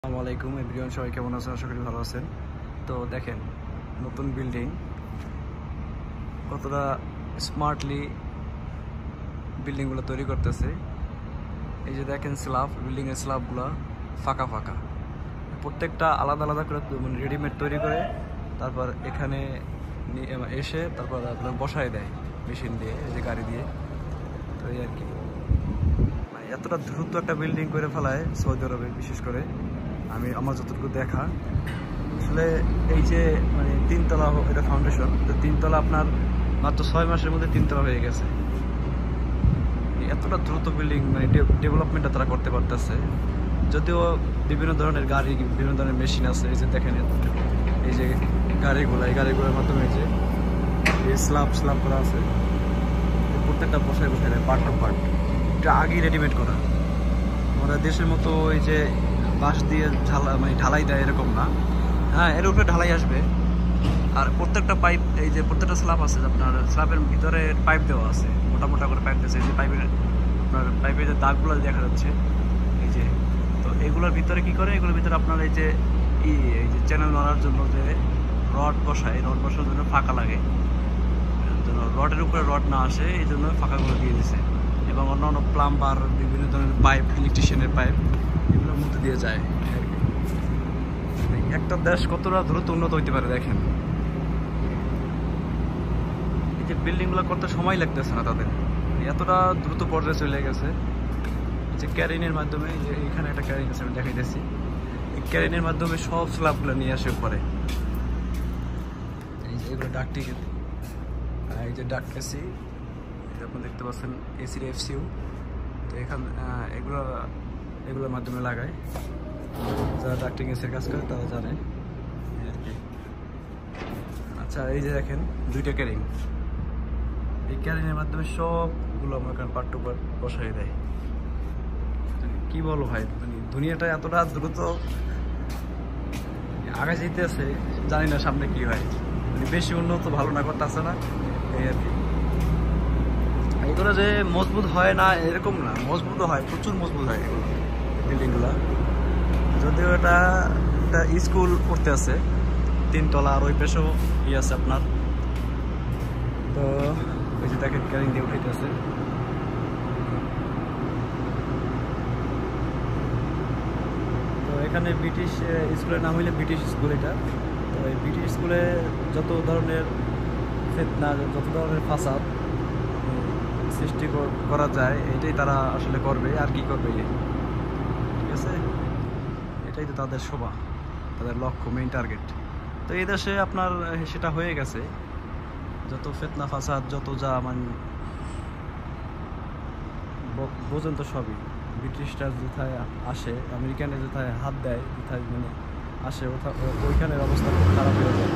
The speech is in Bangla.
আসসালামু আলাইকুম এভরিওয়ান, সবাই কেমন আছেন? আশা করি ভালো আছেন। তো দেখেন নতুন বিল্ডিং কতটা স্মার্টলি বিল্ডিংগুলো তৈরি করতেছে। এই যে দেখেন বিল্ডিংয়ের স্ল্যাবগুলো ফাঁকা ফাঁকা, প্রত্যেকটা আলাদা আলাদা করে মানে রেডিমেড তৈরি করে তারপর এখানে এসে তারপর আপনার বসায় দেয় মেশিন দিয়ে, এই যে গাড়ি দিয়ে। তো এই আর কি, মানে এতটা দ্রুত একটা বিল্ডিং করে ফেলায় সৌদি আরবে, বিশেষ করে আমি আমার যতটুকু দেখা। আসলে এই যে মানে 3 তলা এটা ফাউন্ডেশন, তো 3 তলা আপনার মাত্র 6 মাসের মধ্যে 3 তলা হয়ে গেছে। এতটা দ্রুত বিল্ডিং মানে ডেভেলপমেন্টটা তারা করতে পারতেছে। যদিও বিভিন্ন ধরনের গাড়ি, বিভিন্ন ধরনের মেশিন আছে। এই যে দেখেন এই যে এই গাড়িগুলোর মাধ্যমে এই যে স্ল্যাব করা আছে, প্রত্যেকটা বসায় দেয় পার্ট টু পার্ট। এটা আগেই রেডিমেড করা। আমাদের দেশের মতো ওই যে বাঁশ দিয়ে মানে ঢালাই দেয় এরকম না। হ্যাঁ, এর উপরে ঢালাই আসবে। আর প্রত্যেকটা পাইপ, এই যে প্রত্যেকটা স্ল্যাব আছে আপনার, স্ল্যাবের ভিতরে পাইপ দেওয়া আছে, মোটা মোটা করে পাইপ দিয়েছে। এই যে পাইপের যে দাগগুলো দেখা যাচ্ছে এই যে। তো এগুলোর ভিতরে কি করে, এগুলোর ভিতরে আপনার এই যে চ্যানেল মারার জন্য যে রড বসার জন্য ফাঁকা লাগে, রডের উপরে রড না আসে এই জন্য ফাঁকাগুলো দিয়ে দিছে। এবং অন্যান্য প্লাম্বার, বিভিন্ন ধরনের পাইপ, ইলেকট্রিশিয়ানের পাইপ এগুলোর মধ্যে দিয়ে যায়। একটা দেশ কতটা দ্রুত উন্নত হইতে পারে দেখেন। এই যে বিল্ডিংগুলো করতে সময় লাগতেছে না তাদের, এতটা দ্রুত পর্যায়ে চলে গেছে। যে ক্যারিনের মাধ্যমে, যে এখানে একটা ক্যারিন আছে আমি দেখাইতেছি, এই ক্যারিনের মাধ্যমে সব স্ল্যাবগুলো নিয়ে আসে উপরে। এই যে এগুলো ডাকটিকেট, এই যে ডাক এসি, আপনি দেখতে পাচ্ছেন এসির এফসিউ। তো এখানে এগুলোর মাধ্যমে লাগায়, যারা ডাক্টিং এসির কাজ করে তারা জানে আর কি। আচ্ছা, এই যে দেখেন 2টা ক্যারিং, এই ক্যারিংয়ের মাধ্যমে সবগুলো আমার কাছে পার্ট টু পার্ট বসাই দেয়। কি বলো ভাই, মানে দুনিয়াটা এতটা দ্রুত আগে যেতেছে, জানি না সামনে কি হয়। মানে বেশি উন্নত ভালো না, করতেছে না, এই আর কি। এগুলো যে মজবুত হয় না এরকম না, মজবুত হয়, প্রচুর মজবুত হয় এগুলো বিল্ডিংগুলো। যদিও এটা একটা স্কুল করতে আছে 3 তলা, আর ওই পেশেও আছে আপনার। তো ওই যে দেখেন ক্যারিং দিয়ে উঠাইতেছে। তো এখানে ব্রিটিশ স্কুলের নাম হইলে ব্রিটিশ স্কুল এটা। তো এই ব্রিটিশ স্কুলে যত ধরনের ফিতনা, যত ধরনের ফাসাদ সৃষ্টি করা যায়, এটাই তারা আসলে করবে। আর কি করবে, ঠিক আছে? এটাই তো তাদের শোভা, তাদের লক্ষ্য, মেইন টার্গেট। তো এই দেশে আপনার সেটা হয়ে গেছে। যত ফিতনা ফাসাদ, যত যা মানে বোঝেন তো সবই। ব্রিটিশরা যেথায় আসে, আমেরিকানে যেথায় হাত দেয়, যেথায় মানে আসে, ওইখানের অবস্থা খুব খারাপ হয়ে যায়।